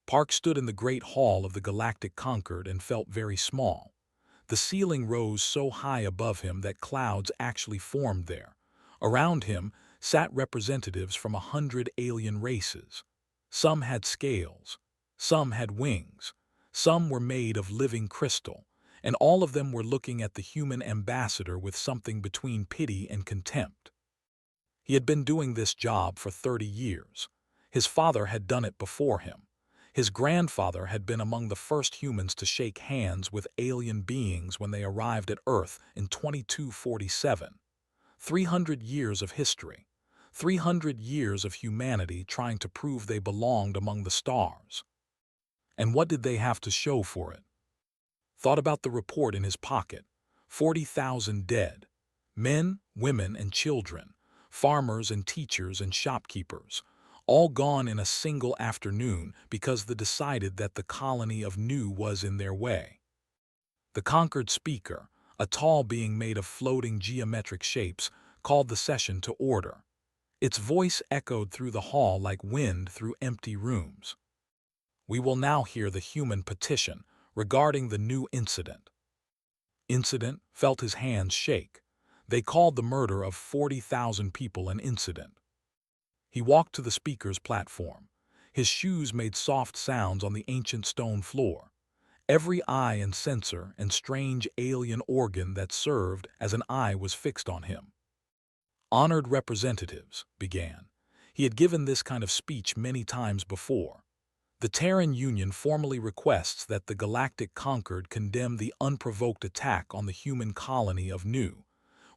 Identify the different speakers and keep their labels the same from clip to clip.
Speaker 1: Park stood in the great hall of the Galactic Concord and felt very small. The ceiling rose so high above him that clouds actually formed there. Around him sat representatives from 100 alien races. Some had scales, some had wings, some were made of living crystal, and all of them were looking at the human ambassador with something between pity and contempt. He had been doing this job for 30 years. His father had done it before him. His grandfather had been among the first humans to shake hands with alien beings when they arrived at Earth in 2247. 300 years of history. 300 years of humanity trying to prove they belonged among the stars. And what did they have to show for it? Thought about the report in his pocket. 40,000 dead. Men, women, and children. Farmers and teachers and shopkeepers. All gone in a single afternoon because they decided that the colony of New was in their way. The conquered speaker, a tall being made of floating geometric shapes, called the session to order. Its voice echoed through the hall like wind through empty rooms. We will now hear the human petition regarding the new incident. Incident felt his hands shake. They called the murder of 40,000 people an incident. He walked to the speaker's platform. His shoes made soft sounds on the ancient stone floor. Every eye and sensor and strange alien organ that served as an eye was fixed on him. Honored representatives, began. He had given this kind of speech many times before. The Terran Union formally requests that the Galactic Concord condemn the unprovoked attack on the human colony of New.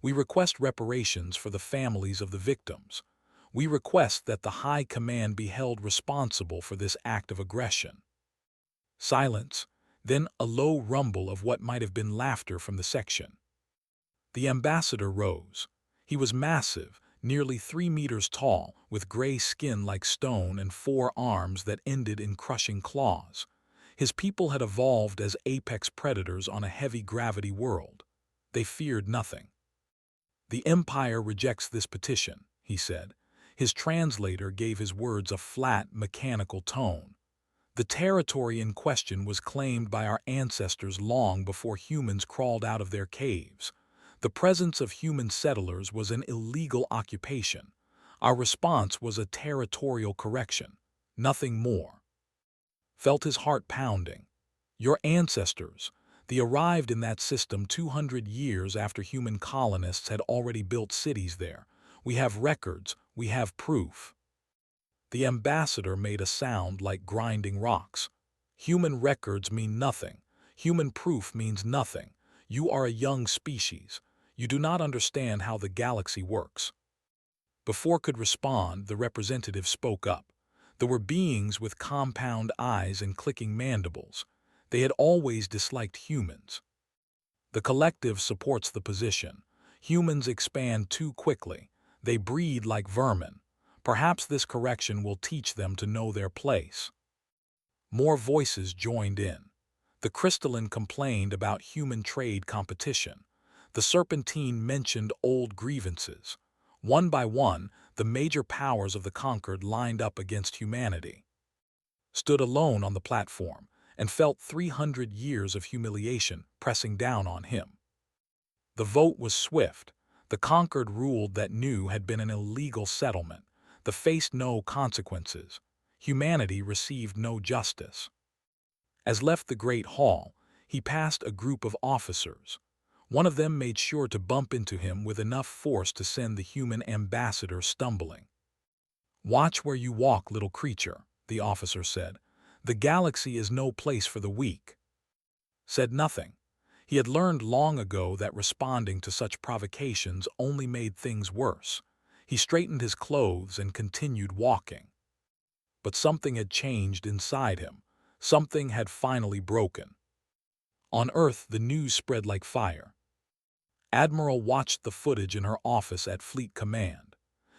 Speaker 1: We request reparations for the families of the victims. We request that the High Command be held responsible for this act of aggression. Silence, then a low rumble of what might have been laughter from the section. The ambassador rose. He was massive, nearly 3 meters tall, with gray skin like stone and 4 arms that ended in crushing claws. His people had evolved as apex predators on a heavy-gravity world. They feared nothing. The Empire rejects this petition, he said. His translator gave his words a flat, mechanical tone. The territory in question was claimed by our ancestors long before humans crawled out of their caves. The presence of human settlers was an illegal occupation. Our response was a territorial correction, nothing more. Felt his heart pounding. Your ancestors, they arrived in that system 200 years after human colonists had already built cities there. We have records, we have proof. The ambassador made a sound like grinding rocks. Human records mean nothing. Human proof means nothing. You are a young species. You do not understand how the galaxy works. Before could respond, the representative spoke up. There were beings with compound eyes and clicking mandibles. They had always disliked humans. The collective supports the position. Humans expand too quickly. They breed like vermin. Perhaps this correction will teach them to know their place. More voices joined in. The crystalline complained about human trade competition. The serpentine mentioned old grievances. One by one, the major powers of the conquered lined up against humanity. Stood alone on the platform and felt 300 years of humiliation pressing down on him. The vote was swift. The conquered ruled that New had been an illegal settlement. They faced no consequences. Humanity received no justice. As left the great hall, he passed a group of officers. One of them made sure to bump into him with enough force to send the human ambassador stumbling. "Watch where you walk, little creature," the officer said. "The galaxy is no place for the weak." Said nothing. He had learned long ago that responding to such provocations only made things worse. He straightened his clothes and continued walking. But something had changed inside him. Something had finally broken. On Earth, the news spread like fire. Admiral watched the footage in her office at Fleet Command.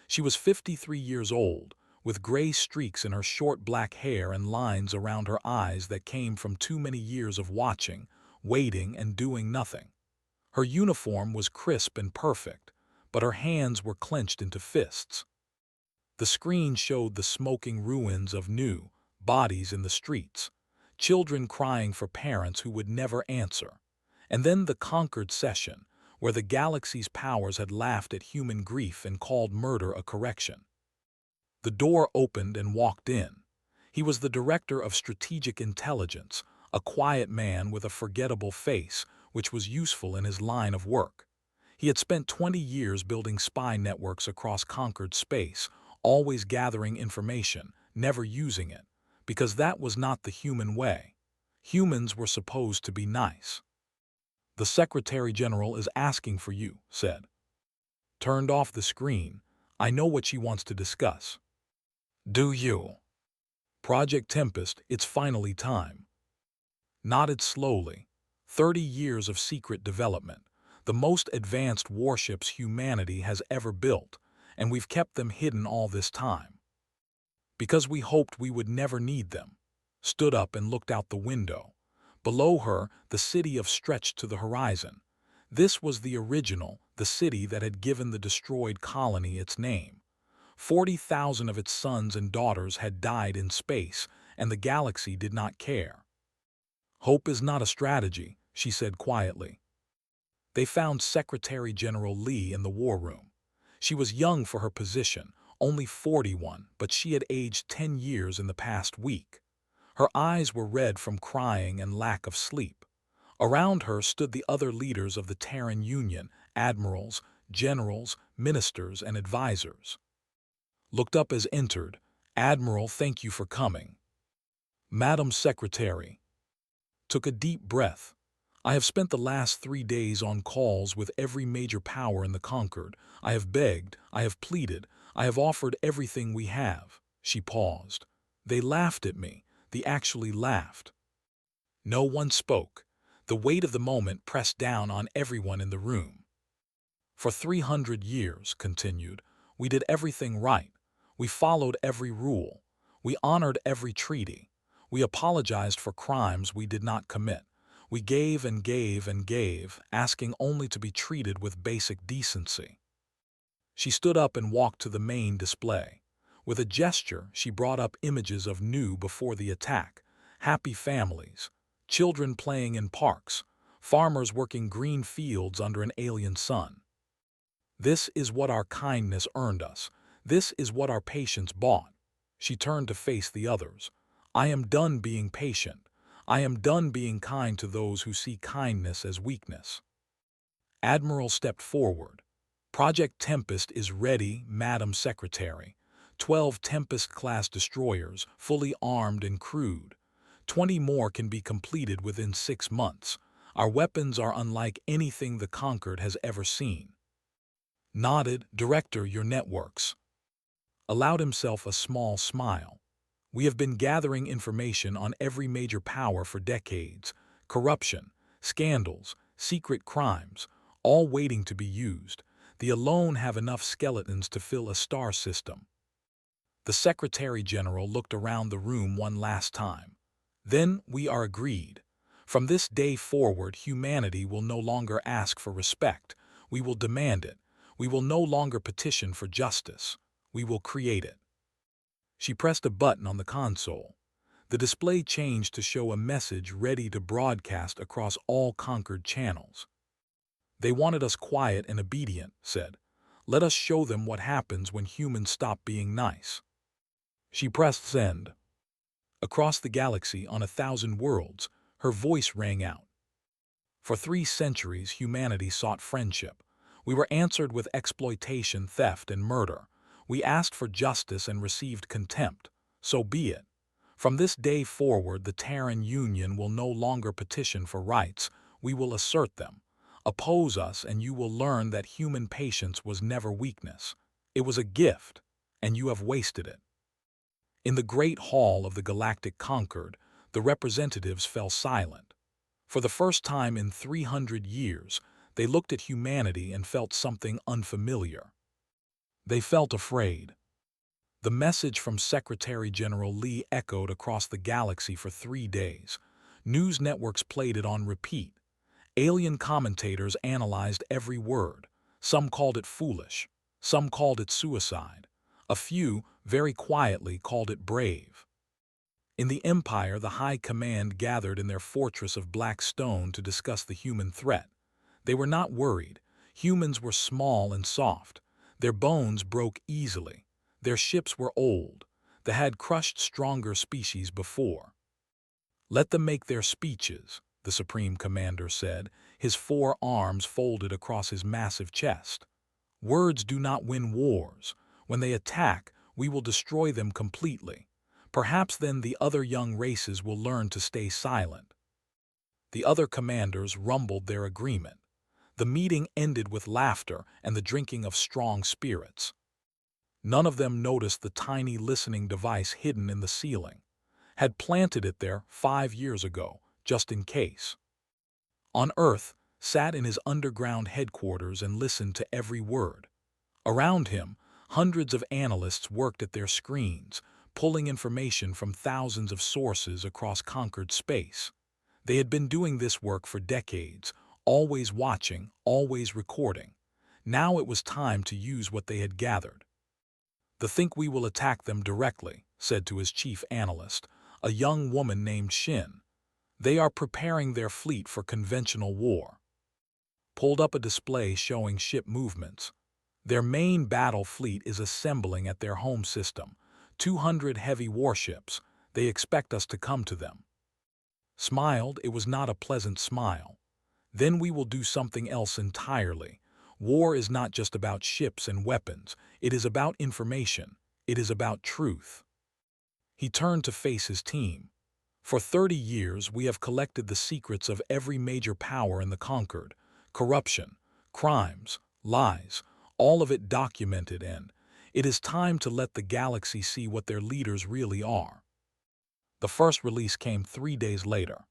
Speaker 1: She was 53 years old, with gray streaks in her short black hair and lines around her eyes that came from too many years of watching, waiting, and doing nothing. Her uniform was crisp and perfect, but her hands were clenched into fists. The screen showed the smoking ruins of New, bodies in the streets, children crying for parents who would never answer. And then the conquered session, where the galaxy's powers had laughed at human grief and called murder a correction. The door opened and walked in. He was the director of strategic intelligence, a quiet man with a forgettable face, which was useful in his line of work. He had spent 20 years building spy networks across conquered space, always gathering information, never using it, because that was not the human way. Humans were supposed to be nice. "The Secretary General is asking for you," said. Turned off the screen. "I know what she wants to discuss." "Do you?" "Project Tempest, it's finally time." Nodded slowly. 30 years of secret development, the most advanced warships humanity has ever built, and we've kept them hidden all this time. Because we hoped we would never need them. Stood up and looked out the window. Below her, the city stretched to the horizon. This was the original, the city that had given the destroyed colony its name. 40,000 of its sons and daughters had died in space, and the galaxy did not care. "Hope is not a strategy," she said quietly. They found Secretary General Lee in the war room. She was young for her position, only 41, but she had aged 10 years in the past week. Her eyes were red from crying and lack of sleep. Around her stood the other leaders of the Terran Union, admirals, generals, ministers, and advisors. Looked up as entered. "Admiral, thank you for coming." "Madam Secretary." Took a deep breath. "I have spent the last 3 days on calls with every major power in the conquered. I have begged, I have pleaded, I have offered everything we have." She paused. "They laughed at me. They actually laughed." No one spoke. The weight of the moment pressed down on everyone in the room. "For 300 years," continued, "we did everything right. We followed every rule. We honored every treaty. We apologized for crimes we did not commit. We gave and gave and gave, asking only to be treated with basic decency." She stood up and walked to the main display. With a gesture, she brought up images of new before the attack, happy families, children playing in parks, farmers working green fields under an alien sun. "This is what our kindness earned us. This is what our patience bought." She turned to face the others. "I am done being patient. I am done being kind to those who see kindness as weakness." Admiral stepped forward. "Project Tempest is ready, Madam Secretary. 12 Tempest-class destroyers, fully armed and crewed. 20 more can be completed within 6 months. Our weapons are unlike anything the Conquered has ever seen." Nodded. "Director, your networks." Allowed himself a small smile. "We have been gathering information on every major power for decades. Corruption, scandals, secret crimes, all waiting to be used. They alone have enough skeletons to fill a star system." The Secretary General looked around the room one last time. "Then we are agreed. From this day forward, humanity will no longer ask for respect. We will demand it. We will no longer petition for justice. We will create it." She pressed a button on the console. The display changed to show a message ready to broadcast across all conquered channels. "They wanted us quiet and obedient," said. "Let us show them what happens when humans stop being nice." She pressed send. Across the galaxy on 1,000 worlds, her voice rang out. "For 3 centuries, humanity sought friendship. We were answered with exploitation, theft, and murder. We asked for justice and received contempt. So be it. From this day forward, the Terran Union will no longer petition for rights. We will assert them. Oppose us and you will learn that human patience was never weakness. It was a gift, and you have wasted it." In the great hall of the Galactic Conquered, the representatives fell silent. For the first time in 300 years, they looked at humanity and felt something unfamiliar. They felt afraid. The message from Secretary General Lee echoed across the galaxy for 3 days. News networks played it on repeat. Alien commentators analyzed every word. Some called it foolish. Some called it suicide. A few, very quietly, called it brave. In the Empire, the High Command gathered in their fortress of black stone to discuss the human threat. They were not worried. Humans were small and soft. Their bones broke easily. Their ships were old. They had crushed stronger species before. "Let them make their speeches," the Supreme Commander said, his 4 arms folded across his massive chest. "Words do not win wars. When they attack, we will destroy them completely. Perhaps then the other young races will learn to stay silent." The other commanders rumbled their agreement. The meeting ended with laughter and the drinking of strong spirits. None of them noticed the tiny listening device hidden in the ceiling. Had planted it there 5 years ago, just in case. On Earth, sat in his underground headquarters and listened to every word. Around him, hundreds of analysts worked at their screens, pulling information from thousands of sources across conquered space. They had been doing this work for decades, always watching, always recording. Now it was time to use what they had gathered. "They think we will attack them directly," said to his chief analyst, a young woman named Shin. "They are preparing their fleet for conventional war." Pulled up a display showing ship movements. "Their main battle fleet is assembling at their home system. 200 heavy warships. They expect us to come to them." Smiled, it was not a pleasant smile. "Then we will do something else entirely. War is not just about ships and weapons. It is about information. It is about truth." He turned to face his team. "For 30 years, we have collected the secrets of every major power in the conquered. Corruption, crimes, lies, all of it documented, and it is time to let the galaxy see what their leaders really are." The first release came 3 days later.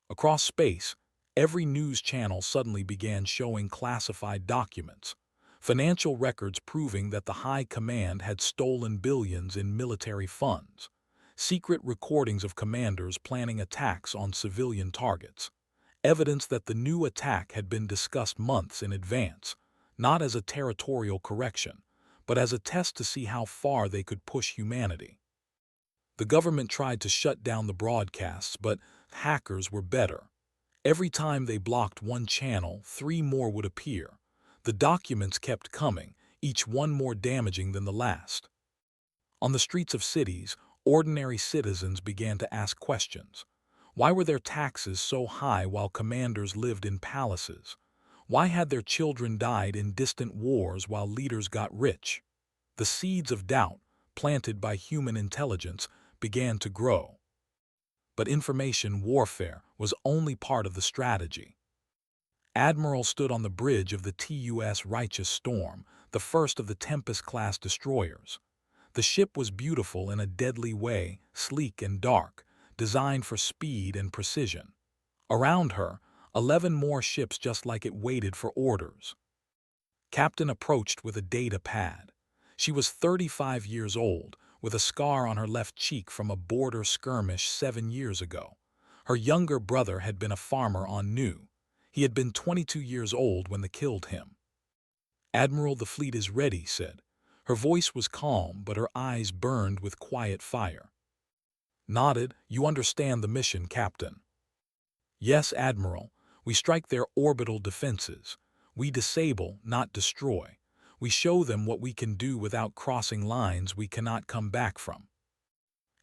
Speaker 1: Across space, every news channel suddenly began showing classified documents, financial records proving that the High Command had stolen billions in military funds, secret recordings of commanders planning attacks on civilian targets, evidence that the new attack had been discussed months in advance, not as a territorial correction, but as a test to see how far they could push humanity. The government tried to shut down the broadcasts, but hackers were better. Every time they blocked one channel, 3 more would appear. The documents kept coming, each one more damaging than the last. On the streets of cities, ordinary citizens began to ask questions. Why were their taxes so high while commanders lived in palaces? Why had their children died in distant wars while leaders got rich? The seeds of doubt, planted by human intelligence, began to grow. But information warfare was only part of the strategy. Admiral stood on the bridge of the TUS Righteous Storm, the first of the Tempest-class destroyers. The ship was beautiful in a deadly way, sleek and dark, designed for speed and precision. Around her, 11 more ships just like it waited for orders. Captain approached with a data pad. She was 35 years old, with a scar on her left cheek from a border skirmish 7 years ago. Her younger brother had been a farmer on Nu. He had been 22 years old when they killed him. "Admiral, the fleet is ready," said. Her voice was calm, but her eyes burned with quiet fire. Nodded. "You understand the mission, Captain?" "Yes, Admiral. We strike their orbital defenses. We disable, not destroy. We show them what we can do without crossing lines we cannot come back from."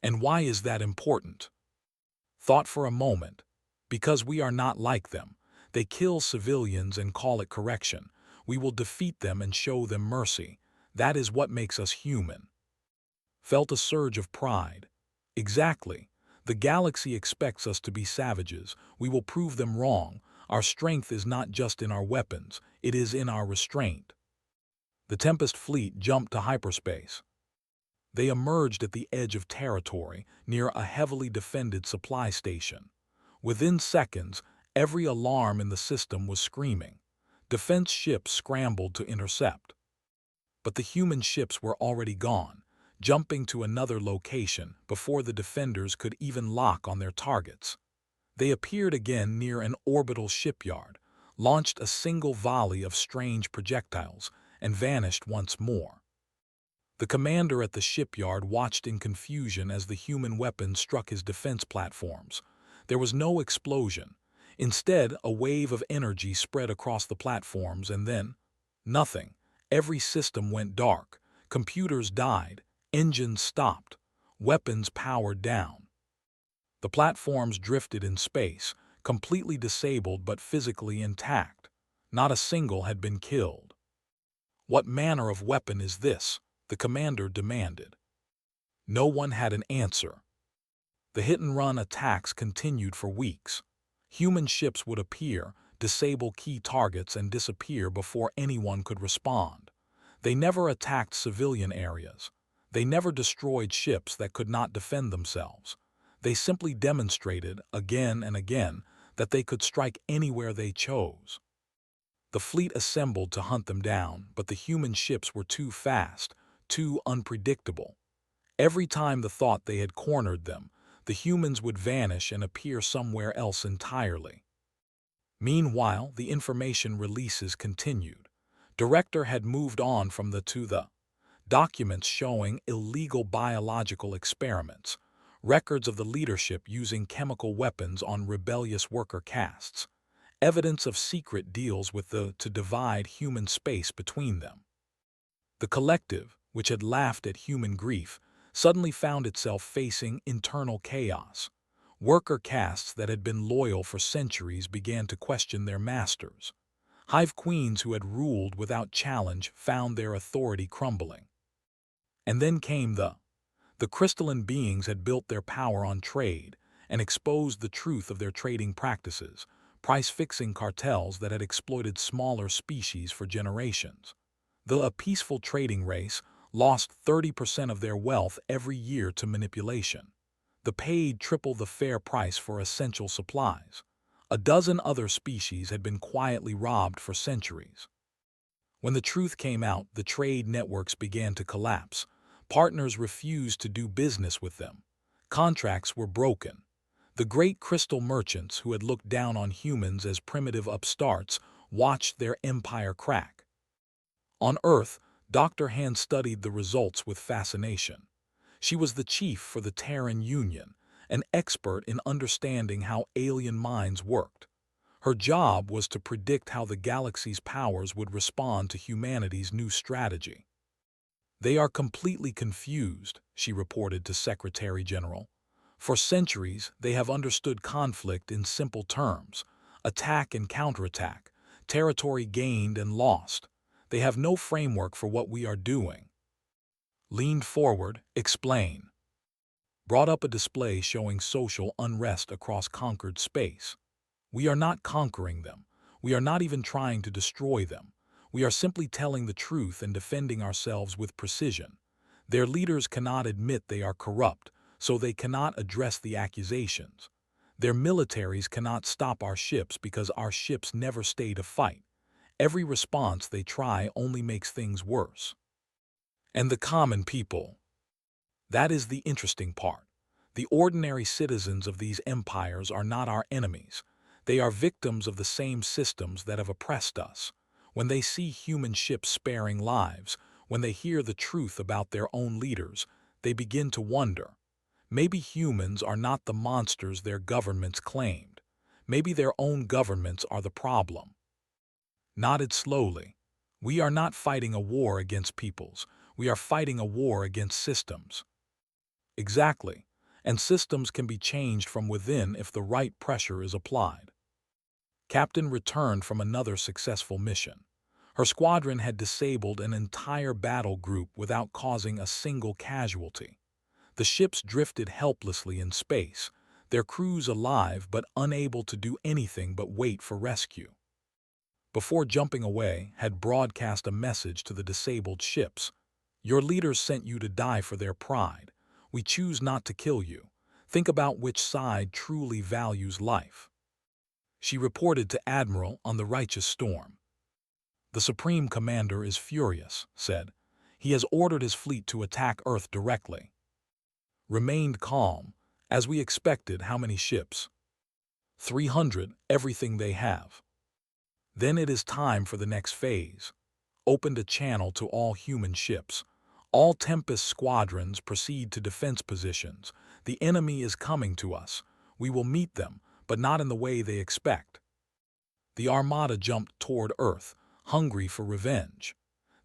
Speaker 1: "And why is that important?" Thought for a moment. "Because we are not like them. They kill civilians and call it correction. We will defeat them and show them mercy. That is what makes us human." Felt a surge of pride. "Exactly. The galaxy expects us to be savages. We will prove them wrong. Our strength is not just in our weapons, it is in our restraint." The Tempest fleet jumped to hyperspace. They emerged at the edge of territory, near a heavily defended supply station. Within seconds, every alarm in the system was screaming. Defense ships scrambled to intercept. But the human ships were already gone, jumping to another location before the defenders could even lock on their targets. They appeared again near an orbital shipyard, launched a single volley of strange projectiles, and vanished once more. The commander at the shipyard watched in confusion as the human weapons struck his defense platforms. There was no explosion. Instead, a wave of energy spread across the platforms and then nothing. Every system went dark. Computers died. Engines stopped. Weapons powered down. The platforms drifted in space, completely disabled but physically intact. Not a single had been killed. "What manner of weapon is this?" the commander demanded. No one had an answer. The hit-and-run attacks continued for weeks. Human ships would appear, disable key targets, and disappear before anyone could respond. They never attacked civilian areas. They never destroyed ships that could not defend themselves. They simply demonstrated, again and again, that they could strike anywhere they chose. The fleet assembled to hunt them down, but the human ships were too fast, too unpredictable. Every time the thought they had cornered them, the humans would vanish and appear somewhere else entirely. Meanwhile, the information releases continued. Director had moved on from the to the documents showing illegal biological experiments, records of the leadership using chemical weapons on rebellious worker castes, evidence of secret deals with the to divide human space between them. The collective, which had laughed at human grief, suddenly found itself facing internal chaos. Worker castes that had been loyal for centuries began to question their masters. Hive queens who had ruled without challenge found their authority crumbling. And then came the crystalline beings had built their power on trade and exposed the truth of their trading practices, price-fixing cartels that had exploited smaller species for generations. A peaceful trading race lost 30% of their wealth every year to manipulation. They paid triple the fair price for essential supplies. A dozen other species had been quietly robbed for centuries. When the truth came out, the trade networks began to collapse. Partners refused to do business with them. Contracts were broken. The great crystal merchants who had looked down on humans as primitive upstarts watched their empire crack. On Earth, Dr. Han studied the results with fascination. She was the chief for the Terran Union, an expert in understanding how alien minds worked. Her job was to predict how the galaxy's powers would respond to humanity's new strategy. "They are completely confused," she reported to Secretary General. "For centuries, they have understood conflict in simple terms: attack and counterattack, territory gained and lost. They have no framework for what we are doing." Leaned forward, explain. Brought up a display showing social unrest across conquered space. "We are not conquering them. We are not even trying to destroy them. We are simply telling the truth and defending ourselves with precision. Their leaders cannot admit they are corrupt, so they cannot address the accusations. Their militaries cannot stop our ships because our ships never stay to fight. Every response they try only makes things worse." And the common people. That is the interesting part. The ordinary citizens of these empires are not our enemies. They are victims of the same systems that have oppressed us. When they see human ships sparing lives, when they hear the truth about their own leaders, they begin to wonder. Maybe humans are not the monsters their governments claimed. Maybe their own governments are the problem. Nodded slowly. "We are not fighting a war against peoples. We are fighting a war against systems." Exactly. And systems can be changed from within if the right pressure is applied. Captain returned from another successful mission. Her squadron had disabled an entire battle group without causing a single casualty. The ships drifted helplessly in space, their crews alive but unable to do anything but wait for rescue. Before jumping away, had broadcast a message to the disabled ships. "Your leaders sent you to die for their pride. We choose not to kill you. Think about which side truly values life." She reported to Admiral on the Righteous Storm. "The Supreme Commander is furious," said. "He has ordered his fleet to attack Earth directly." Remained calm. "As we expected, how many ships?" 300, everything they have." "Then it is time for the next phase." Opened a channel to all human ships. All Tempest squadrons proceed to defense positions. The enemy is coming to us. We will meet them, but not in the way they expect. The Armada jumped toward Earth, hungry for revenge.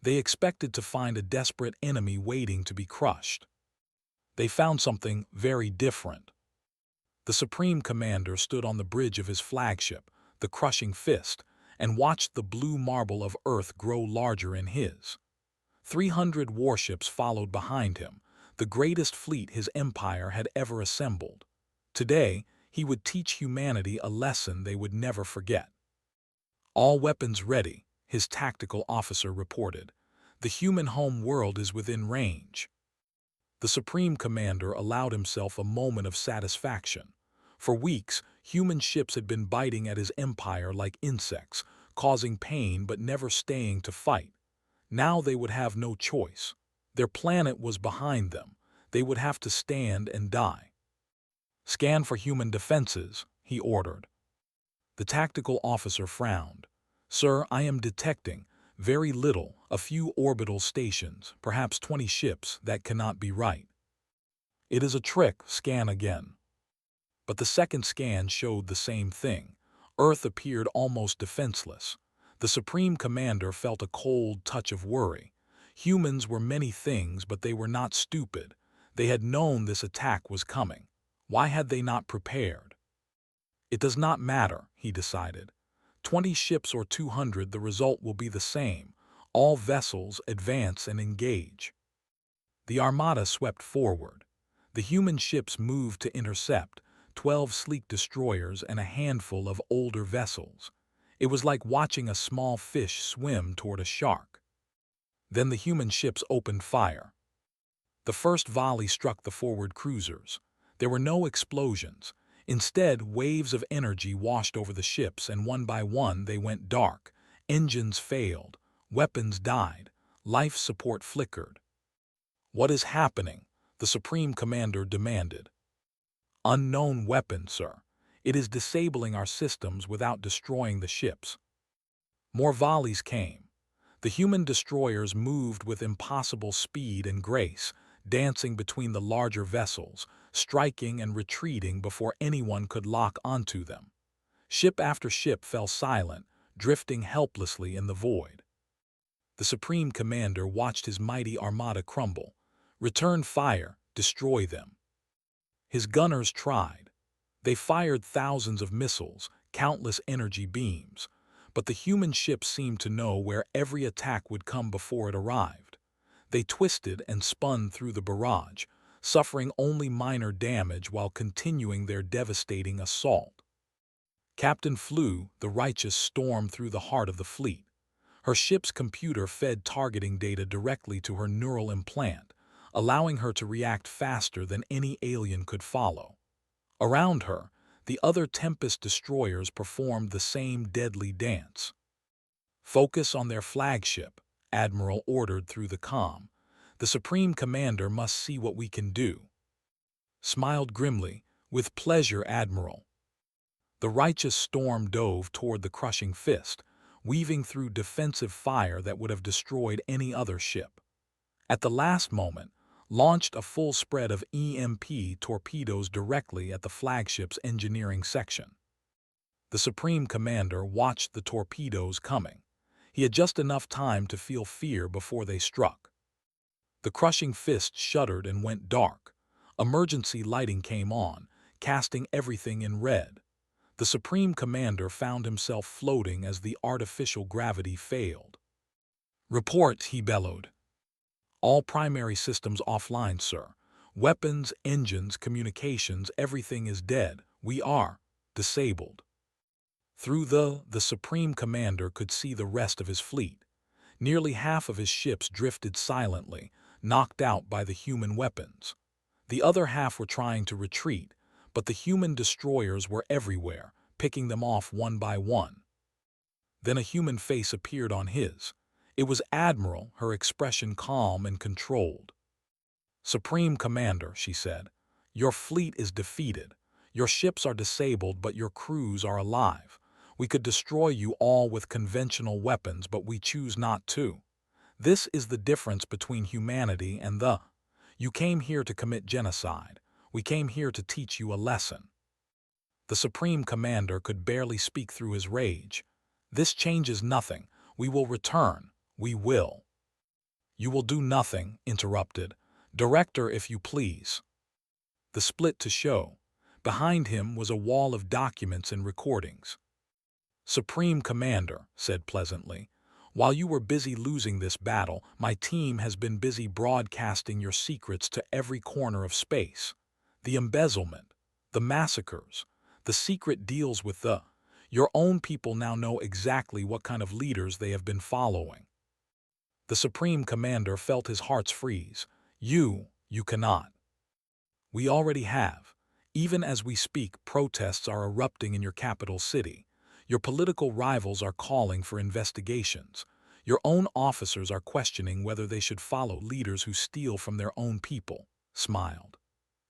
Speaker 1: They expected to find a desperate enemy waiting to be crushed. They found something very different. The Supreme Commander stood on the bridge of his flagship, the Crushing Fist, and watched the blue marble of Earth grow larger in his. 300 warships followed behind him, the greatest fleet his empire had ever assembled. Today, he would teach humanity a lesson they would never forget. All weapons ready, his tactical officer reported. The human home world is within range. The Supreme Commander allowed himself a moment of satisfaction. For weeks, human ships had been biting at his empire like insects, causing pain but never staying to fight. Now they would have no choice. Their planet was behind them. They would have to stand and die. "Scan for human defenses," he ordered. The tactical officer frowned. "Sir, I am detecting very little, a few orbital stations, perhaps 20 ships. That cannot be right." "It is a trick. Scan again." But the second scan showed the same thing. Earth appeared almost defenseless. The Supreme Commander felt a cold touch of worry. Humans were many things, but they were not stupid. They had known this attack was coming. Why had they not prepared? "It does not matter," he decided. 20 ships or 200, the result will be the same. All vessels advance and engage. The Armada swept forward. The human ships moved to intercept, 12 sleek destroyers and a handful of older vessels. It was like watching a small fish swim toward a shark. Then the human ships opened fire. The first volley struck the forward cruisers. There were no explosions. Instead, waves of energy washed over the ships, and one by one they went dark. Engines failed. Weapons died. Life support flickered. "What is happening?" the Supreme Commander demanded. "Unknown weapon, sir. It is disabling our systems without destroying the ships." More volleys came. The human destroyers moved with impossible speed and grace, dancing between the larger vessels, striking and retreating before anyone could lock onto them. Ship after ship fell silent, drifting helplessly in the void. The Supreme Commander watched his mighty armada crumble. Return fire, destroy them. His gunners tried. They fired thousands of missiles, countless energy beams, but the human ships seemed to know where every attack would come before it arrived. They twisted and spun through the barrage, suffering only minor damage while continuing their devastating assault. Captain Flew, the Righteous, stormed through the heart of the fleet. Her ship's computer fed targeting data directly to her neural implant, allowing her to react faster than any alien could follow. Around her, the other Tempest destroyers performed the same deadly dance. "Focus on their flagship," Admiral ordered through the comm. "The Supreme Commander must see what we can do." Smiled grimly, "With pleasure, Admiral." The Righteous storm dove toward the Crushing Fist, weaving through defensive fire that would have destroyed any other ship. At the last moment, launched a full spread of EMP torpedoes directly at the flagship's engineering section. The Supreme Commander watched the torpedoes coming. He had just enough time to feel fear before they struck. The Crushing Fist shuddered and went dark. Emergency lighting came on, casting everything in red. The Supreme Commander found himself floating as the artificial gravity failed. "Report," he bellowed. "All primary systems offline, sir. Weapons, engines, communications, everything is dead. We are disabled." Through the Supreme Commander could see the rest of his fleet. Nearly half of his ships drifted silently, knocked out by the human weapons. The other half were trying to retreat, but the human destroyers were everywhere, picking them off one by one. Then a human face appeared on his. It was Admiral, her expression calm and controlled. "Supreme Commander," she said, "your fleet is defeated. Your ships are disabled, but your crews are alive. We could destroy you all with conventional weapons, but we choose not to. This is the difference between humanity and the. You came here to commit genocide. We came here to teach you a lesson. The Supreme Commander could barely speak through his rage. This changes nothing. We will return. We will. You will do nothing, interrupted. Director, if you please. The split to show. Behind him was a wall of documents and recordings. Supreme Commander said pleasantly, while you were busy losing this battle, my team has been busy broadcasting your secrets to every corner of space. The embezzlement, the massacres, the secret deals with the. Your own people now know exactly what kind of leaders they have been following. The Supreme Commander felt his heart freeze. You cannot. We already have. Even as we speak, protests are erupting in your capital city. Your political rivals are calling for investigations. Your own officers are questioning whether they should follow leaders who steal from their own people. Smiled.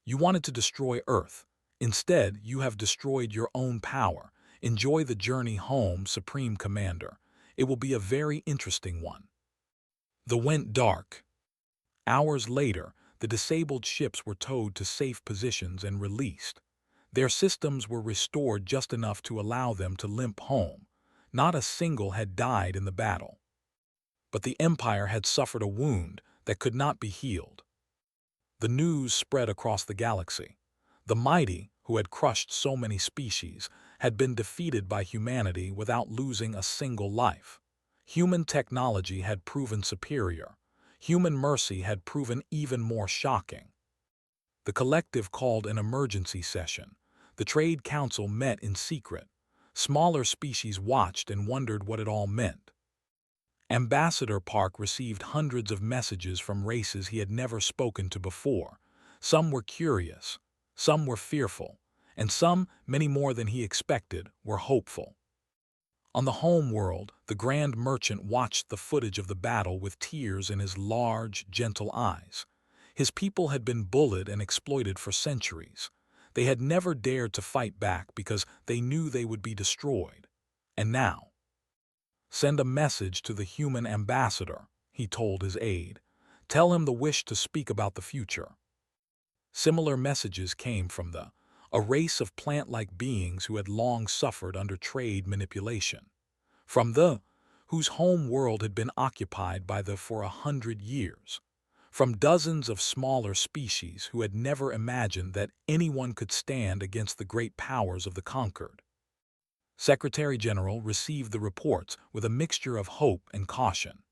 Speaker 1: You wanted to destroy Earth. Instead, you have destroyed your own power. Enjoy the journey home, Supreme Commander. It will be a very interesting one. The went dark. Hours later, the disabled ships were towed to safe positions and released. Their systems were restored just enough to allow them to limp home. Not a single had died in the battle. But the Empire had suffered a wound that could not be healed. The news spread across the galaxy. The mighty, who had crushed so many species, had been defeated by humanity without losing a single life. Human technology had proven superior. Human mercy had proven even more shocking. The collective called an emergency session. The Trade Council met in secret. Smaller species watched and wondered what it all meant. Ambassador Park received hundreds of messages from races he had never spoken to before. Some were curious, some were fearful, and some, many more than he expected, were hopeful. On the home world, the Grand Merchant watched the footage of the battle with tears in his large, gentle eyes. His people had been bullied and exploited for centuries. They had never dared to fight back because they knew they would be destroyed. And now, send a message to the human ambassador, he told his aide. Tell him the wish to speak about the future. Similar messages came from a race of plant-like beings who had long suffered under trade manipulation. From whose home world had been occupied by for 100 years. From dozens of smaller species who had never imagined that anyone could stand against the great powers of the conquered. Secretary General received the reports with a mixture of hope and caution.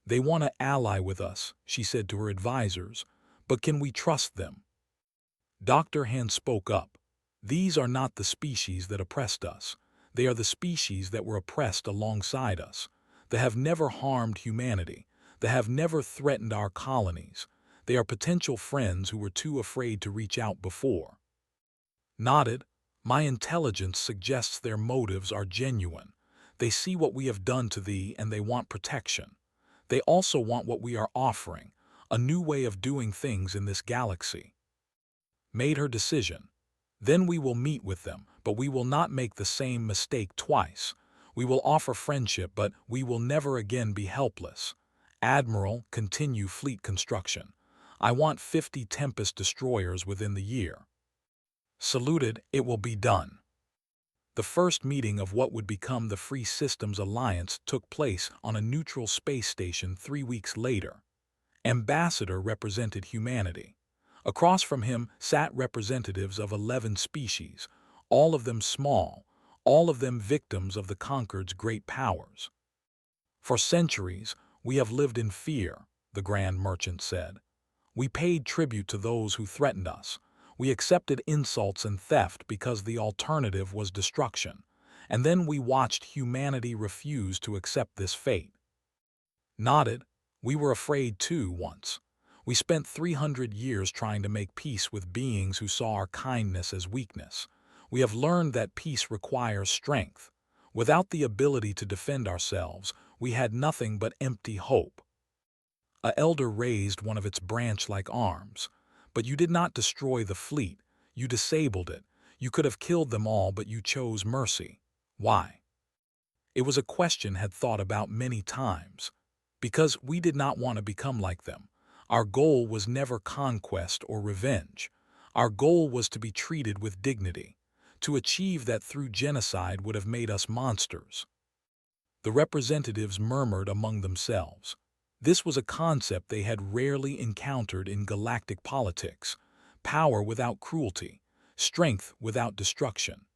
Speaker 1: They want to ally with us, she said to her advisors, but can we trust them? Dr. Han spoke up. These are not the species that oppressed us. They are the species that were oppressed alongside us. They have never harmed humanity. They have never threatened our colonies. They are potential friends who were too afraid to reach out before. Nodded. My intelligence suggests their motives are genuine. They see what we have done to thee and they want protection. They also want what we are offering, a new way of doing things in this galaxy. Made her decision. Then we will meet with them, but we will not make the same mistake twice. We will offer friendship, but we will never again be helpless. Admiral, continue fleet construction. I want 50 Tempest destroyers within the year. Saluted, it will be done. The first meeting of what would become the Free Systems Alliance took place on a neutral space station 3 weeks later. Ambassador represented humanity. Across from him sat representatives of 11 species, all of them small, all of them victims of the conquered's great powers. For centuries, we have lived in fear, the Grand Merchant said. We paid tribute to those who threatened us. We accepted insults and theft because the alternative was destruction. And then we watched humanity refuse to accept this fate. Nodded. We were afraid too once. We spent 300 years trying to make peace with beings who saw our kindness as weakness. We have learned that peace requires strength. Without the ability to defend ourselves, we had nothing but empty hope. A elder raised one of its branch-like arms. But you did not destroy the fleet. You disabled it. You could have killed them all, but you chose mercy. Why? It was a question had thought about many times. because we did not want to become like them. Our goal was never conquest or revenge. Our goal was to be treated with dignity. To achieve that through genocide would have made us monsters. The representatives murmured among themselves. This was a concept they had rarely encountered in galactic politics: power without cruelty, strength without destruction.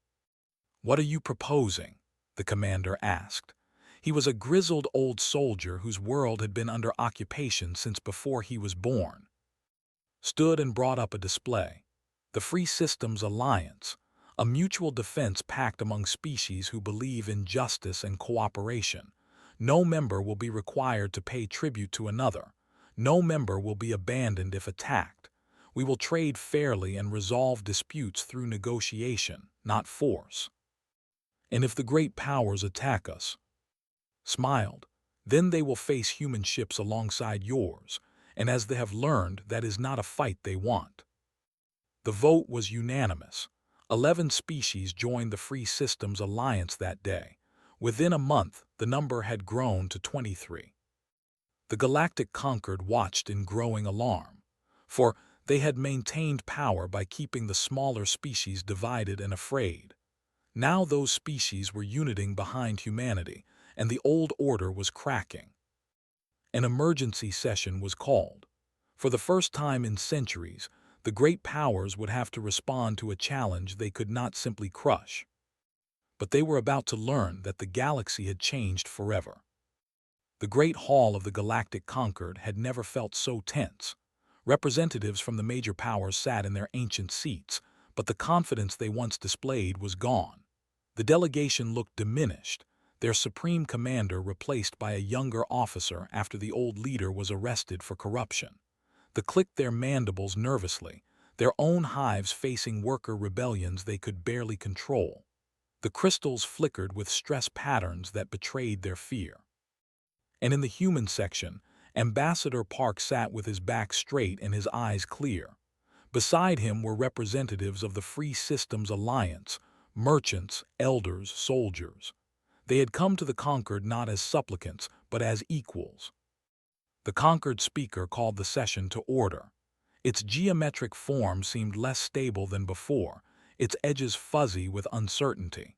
Speaker 1: "What are you proposing?" the commander asked. He was a grizzled old soldier whose world had been under occupation since before he was born. Stood and brought up a display. The Free Systems Alliance, a mutual defense pact among species who believe in justice and cooperation. No member will be required to pay tribute to another. No member will be abandoned if attacked. We will trade fairly and resolve disputes through negotiation, not force. And if the great powers attack us, smiled, then they will face human ships alongside yours, and as they have learned, that is not a fight they want. The vote was unanimous. 11 species joined the Free Systems Alliance that day. Within a month, the number had grown to 23. The Galactic Conquered watched in growing alarm, for they had maintained power by keeping the smaller species divided and afraid. Now those species were uniting behind humanity, and the old order was cracking. An emergency session was called. For the first time in centuries, the great powers would have to respond to a challenge they could not simply crush. But they were about to learn that the galaxy had changed forever. The Great Hall of the Galactic Conquered had never felt so tense. Representatives from the major powers sat in their ancient seats, but the confidence they once displayed was gone. The delegation looked diminished, their supreme commander replaced by a younger officer after the old leader was arrested for corruption. They clicked their mandibles nervously, their own hives facing worker rebellions they could barely control. The crystals flickered with stress patterns that betrayed their fear. And in the human section, Ambassador Park sat with his back straight and his eyes clear. Beside him were representatives of the Free Systems Alliance, merchants, elders, soldiers. They had come to the Conquered not as supplicants, but as equals. The Conquered speaker called the session to order. Its geometric form seemed less stable than before, its edges fuzzy with uncertainty.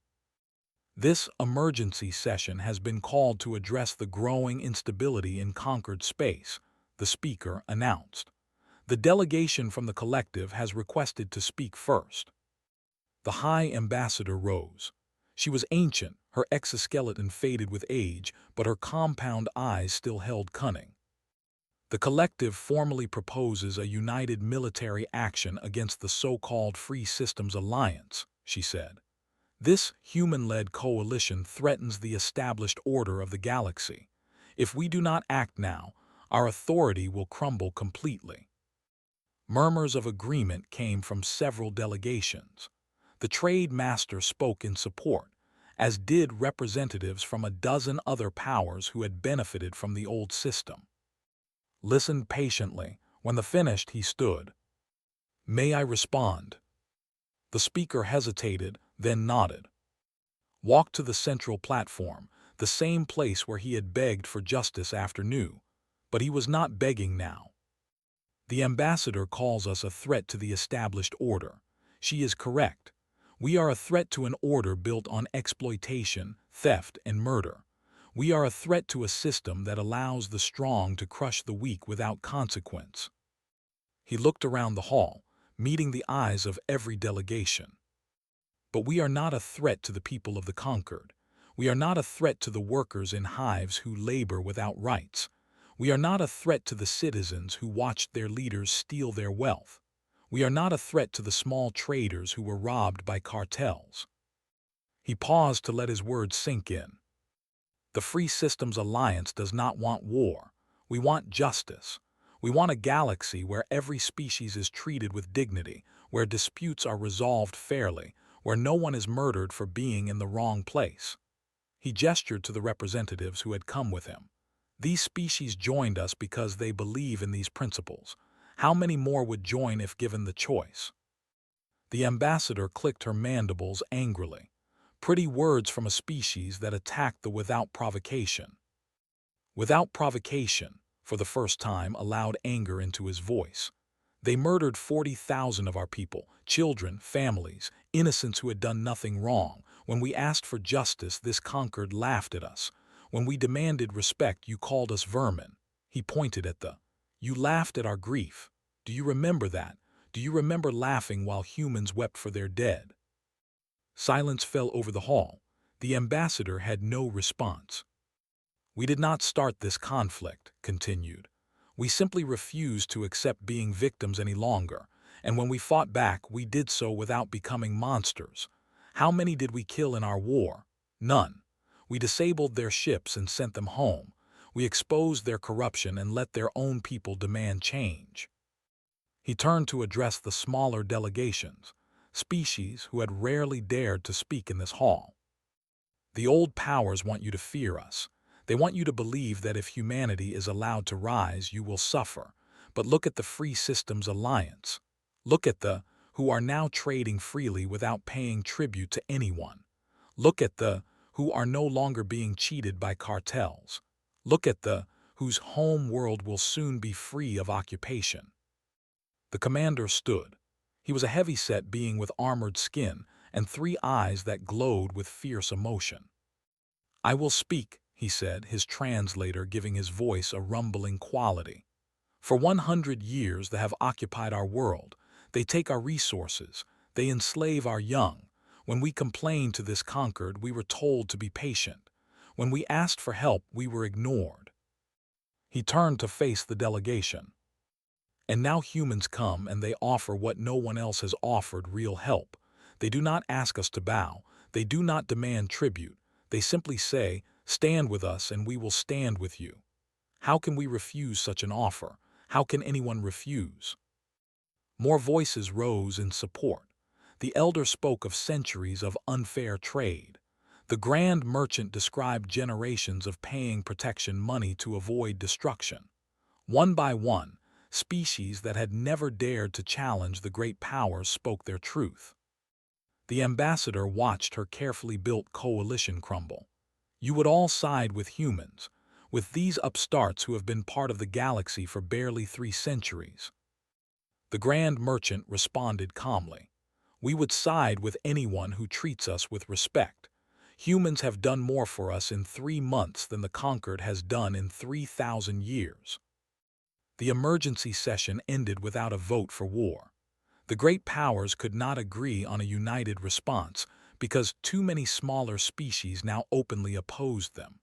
Speaker 1: "This emergency session has been called to address the growing instability in Conquered space," the speaker announced. "The delegation from the collective has requested to speak first." The High Ambassador rose. She was ancient, her exoskeleton faded with age, but her compound eyes still held cunning. "The collective formally proposes a united military action against the so-called Free Systems Alliance," she said. "This human-led coalition threatens the established order of the galaxy. If we do not act now, our authority will crumble completely." Murmurs of agreement came from several delegations. The Trade Master spoke in support, as did representatives from a dozen other powers who had benefited from the old system. Listened patiently. When the finished, he stood. "May I respond?" The speaker hesitated, then nodded. Walked to the central platform, the same place where he had begged for justice after New. But he was not begging now. "The ambassador calls us a threat to the established order. She is correct. We are a threat to an order built on exploitation, theft, and murder. We are a threat to a system that allows the strong to crush the weak without consequence." He looked around the hall, meeting the eyes of every delegation. "But we are not a threat to the people of the Conquered. We are not a threat to the workers in hives who labor without rights. We are not a threat to the citizens who watched their leaders steal their wealth. We are not a threat to the small traders who were robbed by cartels." He paused to let his words sink in. "The Free Systems Alliance does not want war. We want justice. We want a galaxy where every species is treated with dignity, where disputes are resolved fairly, where no one is murdered for being in the wrong place." He gestured to the representatives who had come with him. "These species joined us because they believe in these principles. How many more would join if given the choice?" The ambassador clicked her mandibles angrily. Pretty words from a species that attacked the without provocation. Without provocation, for the first time, allowed anger into his voice. They murdered 40,000 of our people, children, families, innocents who had done nothing wrong. When we asked for justice, this conquered laughed at us. When we demanded respect, you called us vermin. He pointed at the. You laughed at our grief. Do you remember that? Do you remember laughing while humans wept for their dead? Silence fell over the hall. The ambassador had no response. We did not start this conflict, continued. We simply refused to accept being victims any longer, and when we fought back, we did so without becoming monsters. How many did we kill in our war? None. We disabled their ships and sent them home. We exposed their corruption and let their own people demand change. He turned to address the smaller delegations, species who had rarely dared to speak in this hall. The old powers want you to fear us. They want you to believe that if humanity is allowed to rise, you will suffer. But look at the Free Systems Alliance. Look at the who are now trading freely without paying tribute to anyone. Look at the who are no longer being cheated by cartels. Look at the whose home world will soon be free of occupation. The commander stood. He was a heavy-set being with armored skin and 3 eyes that glowed with fierce emotion. I will speak, he said, his translator giving his voice a rumbling quality. For 100 years they have occupied our world. They take our resources. They enslave our young. When we complained to this conquered, we were told to be patient. When we asked for help, we were ignored. He turned to face the delegation. And now humans come and they offer what no one else has offered: real help. They do not ask us to bow. They do not demand tribute. They simply say, stand with us and we will stand with you. How can we refuse such an offer? How can anyone refuse? More voices rose in support. The elder spoke of centuries of unfair trade. The grand merchant described generations of paying protection money to avoid destruction. One by one, species that had never dared to challenge the great powers spoke their truth. The ambassador watched her carefully built coalition crumble. You would all side with humans, with these upstarts who have been part of the galaxy for barely 3 centuries. The grand merchant responded calmly. We would side with anyone who treats us with respect. Humans have done more for us in 3 months than the conquered has done in 3,000 years. The emergency session ended without a vote for war. The great powers could not agree on a united response because too many smaller species now openly opposed them.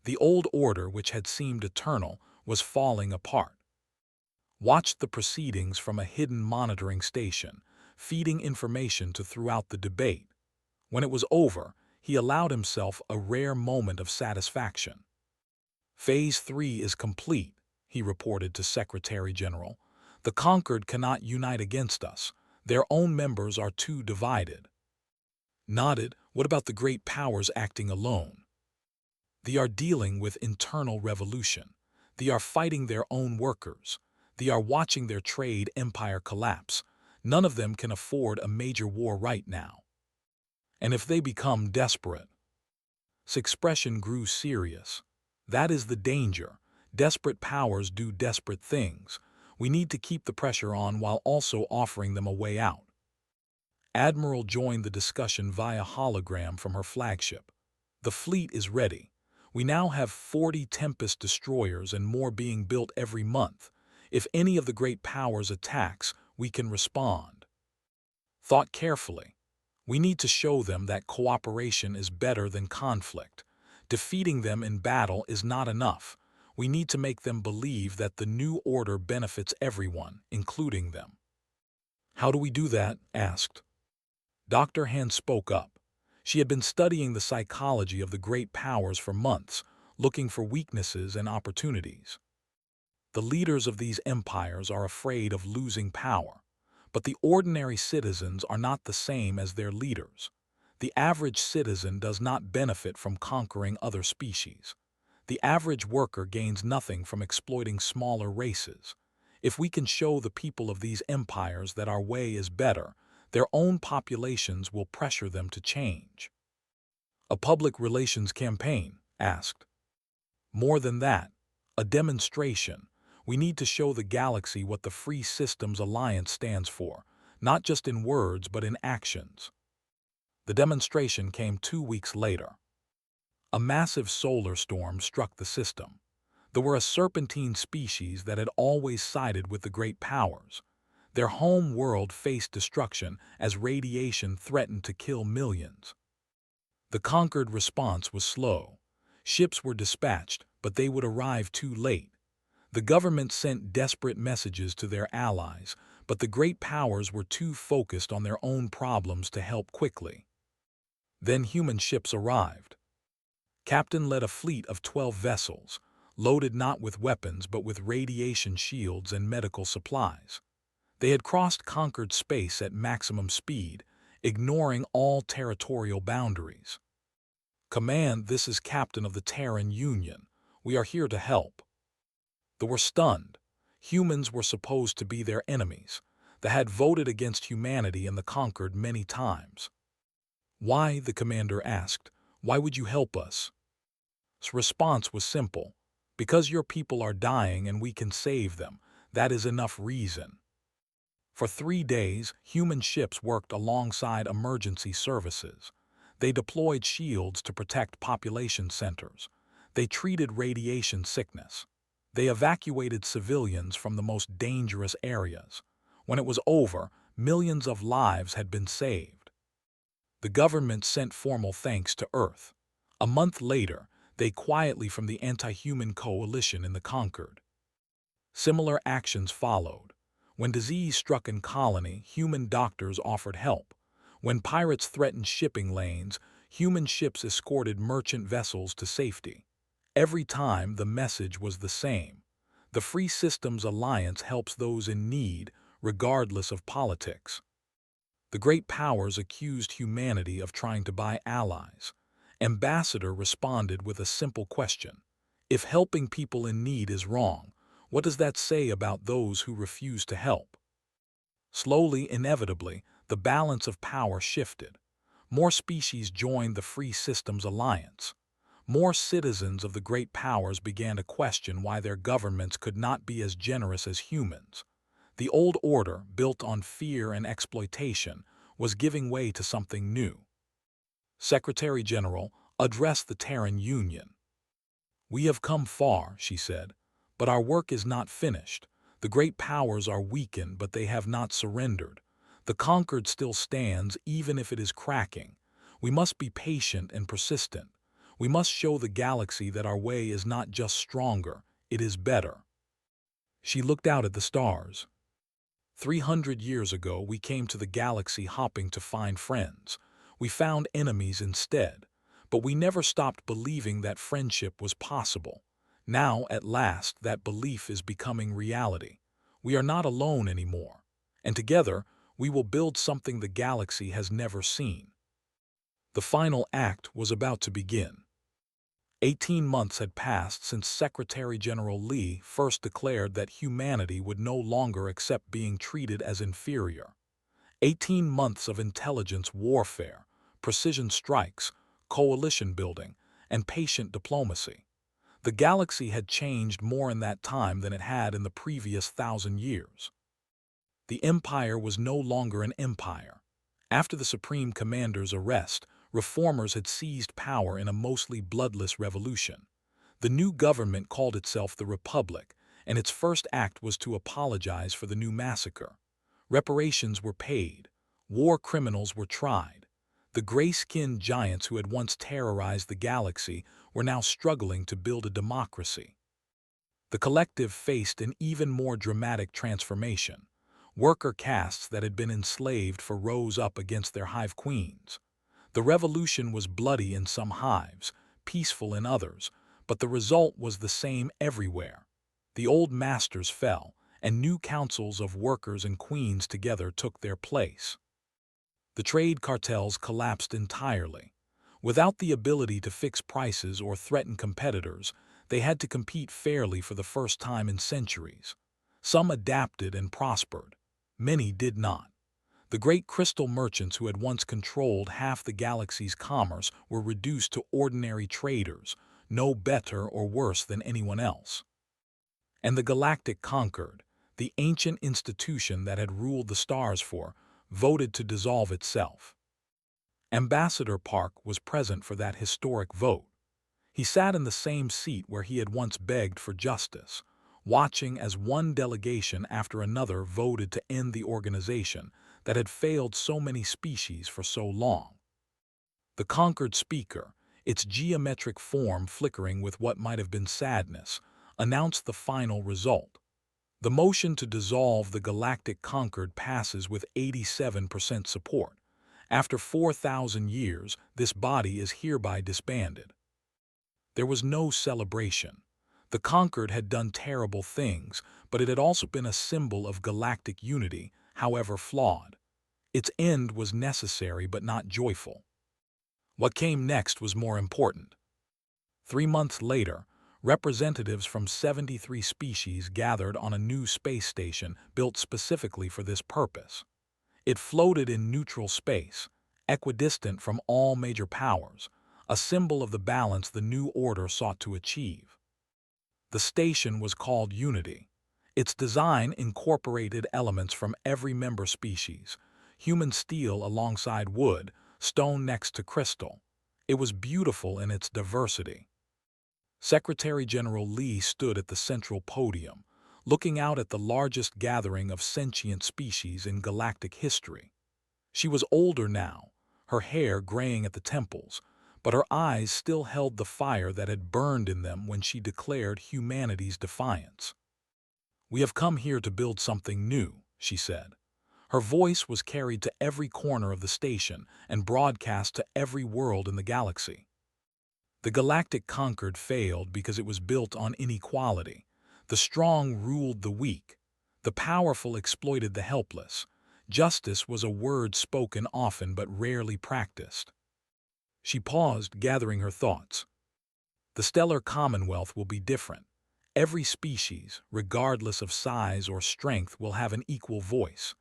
Speaker 1: The old order, which had seemed eternal, was falling apart. Watched the proceedings from a hidden monitoring station, feeding information to throughout the debate. When it was over, he allowed himself a rare moment of satisfaction. Phase 3 is complete, he reported to Secretary General. The conquered cannot unite against us. Their own members are too divided. Nodded, what about the great powers acting alone? They are dealing with internal revolution. They are fighting their own workers. They are watching their trade empire collapse. None of them can afford a major war right now. And if they become desperate? His expression grew serious. That is the danger. Desperate powers do desperate things. We need to keep the pressure on while also offering them a way out. Admiral joined the discussion via hologram from her flagship. The fleet is ready. We now have 40 Tempest destroyers and more being built every month. If any of the great powers attacks, we can respond. Thought carefully. We need to show them that cooperation is better than conflict. Defeating them in battle is not enough. We need to make them believe that the new order benefits everyone, including them. How do we do that? Asked. Dr. Han spoke up. She had been studying the psychology of the great powers for months, looking for weaknesses and opportunities. The leaders of these empires are afraid of losing power, but the ordinary citizens are not the same as their leaders. The average citizen does not benefit from conquering other species. The average worker gains nothing from exploiting smaller races. If we can show the people of these empires that our way is better, their own populations will pressure them to change. A public relations campaign? Asked. More than that, a demonstration. We need to show the galaxy what the Free Systems Alliance stands for, not just in words but in actions. The demonstration came 2 weeks later. A massive solar storm struck the system. There were a serpentine species that had always sided with the great powers. Their home world faced destruction as radiation threatened to kill millions. The conquered response was slow. Ships were dispatched, but they would arrive too late. The government sent desperate messages to their allies, but the great powers were too focused on their own problems to help quickly. Then human ships arrived. Captain led a fleet of 12 vessels, loaded not with weapons but with radiation shields and medical supplies. They had crossed conquered space at maximum speed, ignoring all territorial boundaries. "Command, this is Captain of the Terran Union. We are here to help." They were stunned. Humans were supposed to be their enemies. They had voted against humanity and the conquered many times. "Why?" the commander asked. "Why would you help us?" His response was simple. "Because your people are dying and we can save them. That is enough reason." For 3 days, human ships worked alongside emergency services. They deployed shields to protect population centers. They treated radiation sickness. They evacuated civilians from the most dangerous areas. When it was over, millions of lives had been saved. The government sent formal thanks to Earth. A month later, they quietly from the anti-human coalition in the conquered. Similar actions followed. When disease struck in colony, human doctors offered help. When pirates threatened shipping lanes, human ships escorted merchant vessels to safety. Every time, the message was the same. The Free Systems Alliance helps those in need, regardless of politics. The great powers accused humanity of trying to buy allies. Ambassador responded with a simple question. If helping people in need is wrong, what does that say about those who refuse to help? Slowly, inevitably, the balance of power shifted. More species joined the Free Systems Alliance. More citizens of the great powers began to question why their governments could not be as generous as humans. The old order, built on fear and exploitation, was giving way to something new. Secretary General addressed the Terran Union. "We have come far," she said, "but our work is not finished. The great powers are weakened, but they have not surrendered. The conquered still stands, even if it is cracking. We must be patient and persistent. We must show the galaxy that our way is not just stronger, it is better." She looked out at the stars. 300 years ago, we came to the galaxy hopping to find friends. We found enemies instead, but we never stopped believing that friendship was possible. Now, at last, that belief is becoming reality. We are not alone anymore, and together, we will build something the galaxy has never seen. The final act was about to begin. 18 months had passed since Secretary General Lee first declared that humanity would no longer accept being treated as inferior. 18 months of intelligence warfare, precision strikes, coalition building, and patient diplomacy. The galaxy had changed more in that time than it had in the previous 1,000 years. The Empire was no longer an empire. After the Supreme Commander's arrest, reformers had seized power in a mostly bloodless revolution. The new government called itself the Republic, and its first act was to apologize for the new massacre. Reparations were paid. War criminals were tried. The gray-skinned giants who had once terrorized the galaxy were now struggling to build a democracy. The collective faced an even more dramatic transformation. Worker castes that had been enslaved rose up against their hive queens. The revolution was bloody in some hives, peaceful in others, but the result was the same everywhere. The old masters fell, and new councils of workers and queens together took their place. The trade cartels collapsed entirely. Without the ability to fix prices or threaten competitors, they had to compete fairly for the first time in centuries. Some adapted and prospered. Many did not. The great crystal merchants who had once controlled half the galaxy's commerce were reduced to ordinary traders, no better or worse than anyone else. And the Galactic Concord, the ancient institution that had ruled the stars voted to dissolve itself. Ambassador Park was present for that historic vote. He sat in the same seat where he had once begged for justice, watching as one delegation after another voted to end the organization that had failed so many species for so long. The conquered speaker, its geometric form flickering with what might have been sadness, announced the final result. The motion to dissolve the Galactic Concord passes with 87% support. After 4,000 years, this body is hereby disbanded. There was no celebration. The Conquered had done terrible things, but it had also been a symbol of galactic unity, however flawed. Its end was necessary but not joyful. What came next was more important. 3 months later, representatives from 73 species gathered on a new space station built specifically for this purpose. It floated in neutral space, equidistant from all major powers, a symbol of the balance the new order sought to achieve. The station was called Unity. Its design incorporated elements from every member species, human steel alongside wood, stone next to crystal. It was beautiful in its diversity. Secretary General Lee stood at the central podium, looking out at the largest gathering of sentient species in galactic history. She was older now, her hair graying at the temples, but her eyes still held the fire that had burned in them when she declared humanity's defiance. "We have come here to build something new," she said. Her voice was carried to every corner of the station and broadcast to every world in the galaxy. The Galactic Concord failed because it was built on inequality. The strong ruled the weak. The powerful exploited the helpless. Justice was a word spoken often but rarely practiced. She paused, gathering her thoughts. The stellar commonwealth will be different. Every species, regardless of size or strength, will have an equal voice.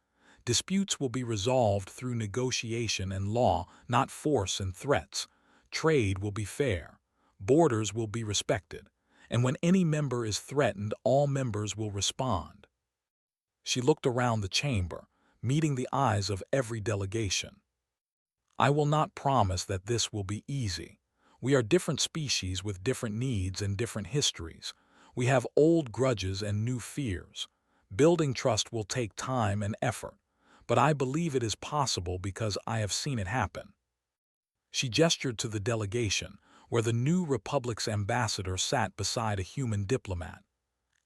Speaker 1: Disputes will be resolved through negotiation and law, not force and threats. Trade will be fair. Borders will be respected. And when any member is threatened, all members will respond. She looked around the chamber, meeting the eyes of every delegation. "I will not promise that this will be easy. We are different species with different needs and different histories. We have old grudges and new fears. Building trust will take time and effort, but I believe it is possible because I have seen it happen." She gestured to the delegation, where the new republic's ambassador sat beside a human diplomat.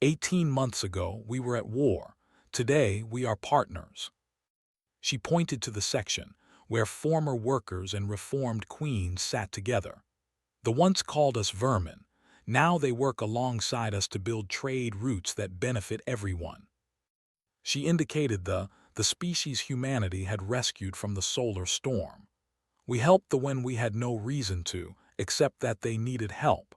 Speaker 1: 18 months ago, we were at war. Today, we are partners." She pointed to the section, where former workers and reformed queens sat together. "The once called us vermin. Now they work alongside us to build trade routes that benefit everyone." She indicated the species humanity had rescued from the solar storm. "We helped the when we had no reason to, except that they needed help.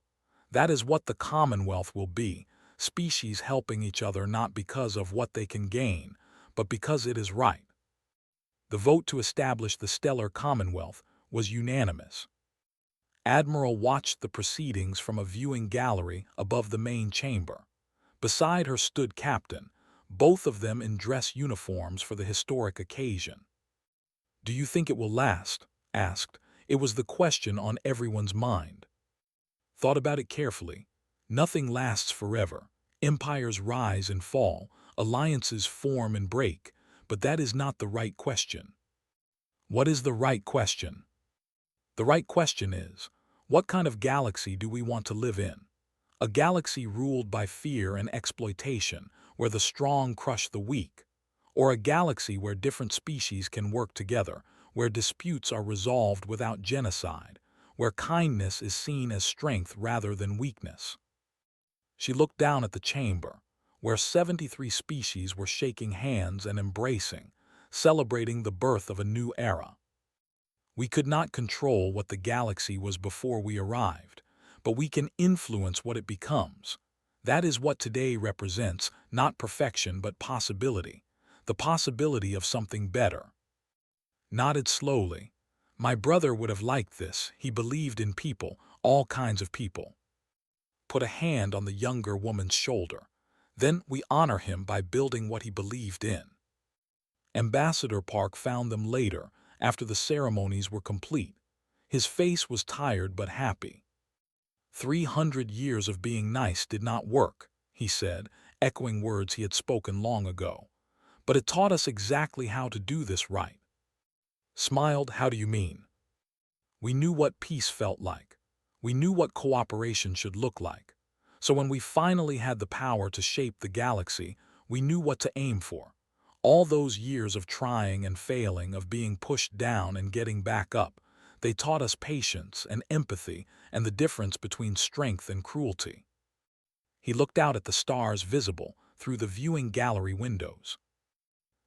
Speaker 1: That is what the Commonwealth will be, species helping each other not because of what they can gain, but because it is right." The vote to establish the Stellar Commonwealth was unanimous. Admiral watched the proceedings from a viewing gallery above the main chamber. Beside her stood Captain, both of them in dress uniforms for the historic occasion. "Do you think it will last?" asked. It was the question on everyone's mind. "Thought about it carefully. Nothing lasts forever. Empires rise and fall, alliances form and break, but that is not the right question." "What is the right question?" "The right question is, what kind of galaxy do we want to live in? A galaxy ruled by fear and exploitation, where the strong crush the weak? Or a galaxy where different species can work together, where disputes are resolved without genocide, where kindness is seen as strength rather than weakness?" She looked down at the chamber, where 73 species were shaking hands and embracing, celebrating the birth of a new era. "We could not control what the galaxy was before we arrived, but we can influence what it becomes. That is what today represents, not perfection but possibility, the possibility of something better." Nodded slowly. "My brother would have liked this. He believed in people, all kinds of people. put a hand on the younger woman's shoulder. Then we honor him by building what he believed in. Ambassador Park found them later, after the ceremonies were complete. His face was tired but happy. 300 years of being nice did not work, he said, echoing words he had spoken long ago. But it taught us exactly how to do this right. Smiled, how do you mean? We knew what peace felt like. We knew what cooperation should look like. So when we finally had the power to shape the galaxy, we knew what to aim for. All those years of trying and failing, of being pushed down and getting back up, they taught us patience and empathy and the difference between strength and cruelty. He looked out at the stars visible through the viewing gallery windows.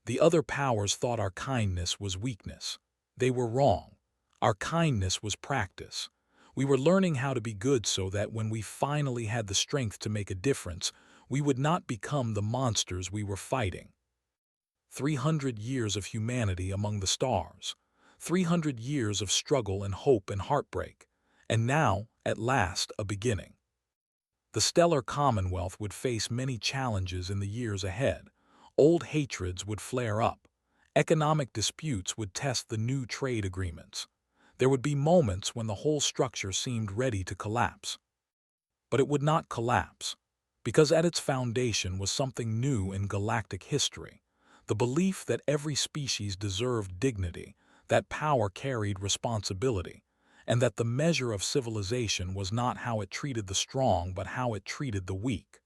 Speaker 1: The other powers thought our kindness was weakness. They were wrong. Our kindness was practice. We were learning how to be good so that when we finally had the strength to make a difference, we would not become the monsters we were fighting. 300 years of humanity among the stars. 300 years of struggle and hope and heartbreak. And now, at last, a beginning. The stellar Commonwealth would face many challenges in the years ahead. Old hatreds would flare up. Economic disputes would test the new trade agreements. There would be moments when the whole structure seemed ready to collapse. But it would not collapse, because at its foundation was something new in galactic history: the belief that every species deserved dignity, that power carried responsibility, and that the measure of civilization was not how it treated the strong but how it treated the weak.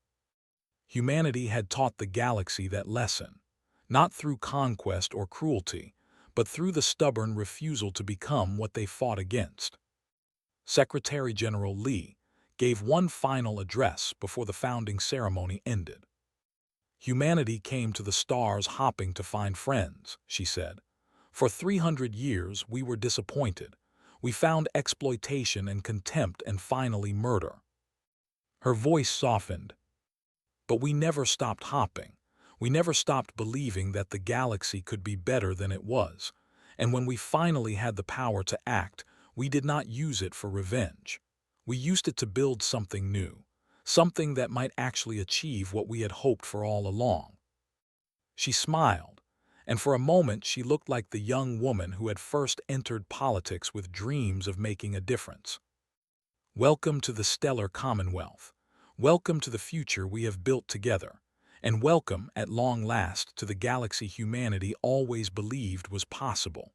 Speaker 1: Humanity had taught the galaxy that lesson, not through conquest or cruelty, but through the stubborn refusal to become what they fought against. Secretary General Lee gave one final address before the founding ceremony ended. Humanity came to the stars hopping to find friends, she said. For 300 years we were disappointed. We found exploitation and contempt and finally murder. Her voice softened. But we never stopped hopping. We never stopped believing that the galaxy could be better than it was. And when we finally had the power to act, we did not use it for revenge. We used it to build something new, something that might actually achieve what we had hoped for all along. She smiled, and for a moment she looked like the young woman who had first entered politics with dreams of making a difference. Welcome to the stellar Commonwealth. Welcome to the future we have built together. And welcome, at long last, to the galaxy humanity always believed was possible.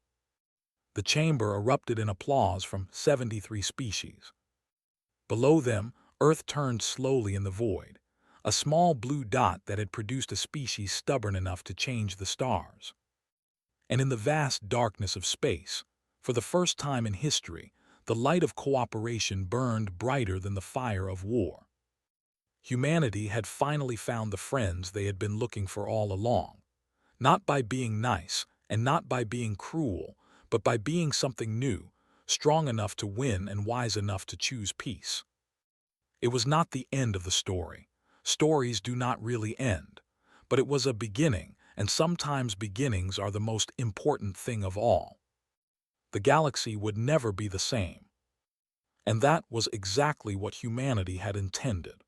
Speaker 1: The chamber erupted in applause from 73 species. Below them, Earth turned slowly in the void, a small blue dot that had produced a species stubborn enough to change the stars. And in the vast darkness of space, for the first time in history, the light of cooperation burned brighter than the fire of war. Humanity had finally found the friends they had been looking for all along, not by being nice and not by being cruel, but by being something new, strong enough to win and wise enough to choose peace. It was not the end of the story. Stories do not really end. But it was a beginning, and sometimes beginnings are the most important thing of all. The galaxy would never be the same. And that was exactly what humanity had intended.